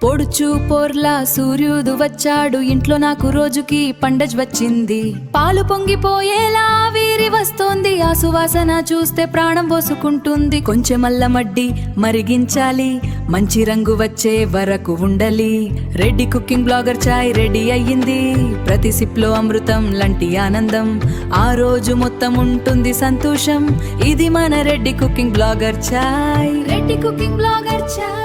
పొడుచు పోర్లా సూర్యుడు వచ్చాడు ఇంట్లో నాకు రోజుకి పండగ వచ్చింది. పాలు పొంగిపోయేలా వీరి వస్తోంది, ఆ సువాసన చూస్తే ప్రాణం పోసుకుంటుంది. కొంచెం అల్లం మడ్డి మరిగించాలి, మంచి రంగు వచ్చే వరకు ఉండలి. రెడ్డి కుకింగ్ బ్లాగర్ చాయ్ రెడీ అయ్యింది, ప్రతి సిప్ లో అమృతం లాంటి ఆనందం. ఆ రోజు మొత్తం ఉంటుంది సంతోషం, ఇది మన రెడ్డి కుకింగ్ బ్లాగర్ చాయ్. రెడ్డి కుకింగ్ బ్లాగర్ చాయ్.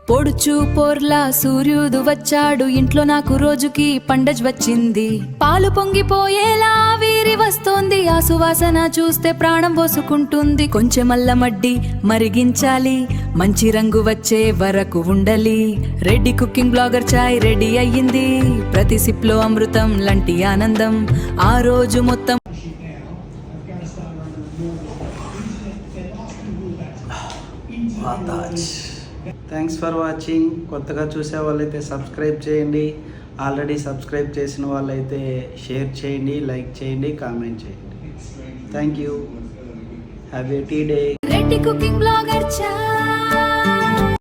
పొడుచు పోర్లా సూర్యుడు వచ్చాడు ఇంట్లో నాకు రోజుకి పండగ వచ్చింది. పాలు పొంగిపోయేలా వీరి వస్తోంది, ఆ సువాసన చూస్తే ప్రాణం పోసుకుంటుంది. కొంచెం అల్లం మడ్డి మరిగించాలి, మంచి రంగు వచ్చే వరకు ఉండలి. రెడ్డి కుకింగ్ బ్లాగర్ చాయ్ రెడీ అయ్యింది, ప్రతి సిప్ లో అమృతం లాంటి ఆనందం. ఆ రోజు మొత్తం థ్యాంక్స్ ఫర్ వాచింగ్. కొత్తగా చూసే వాళ్ళైతే సబ్స్క్రైబ్ చేయండి, ఆల్రెడీ సబ్స్క్రైబ్ చేసిన వాళ్ళైతే షేర్ చేయండి, లైక్ చేయండి, కామెంట్ చేయండి. Thank you. Have a tea day. Reddy cooking blogger chai.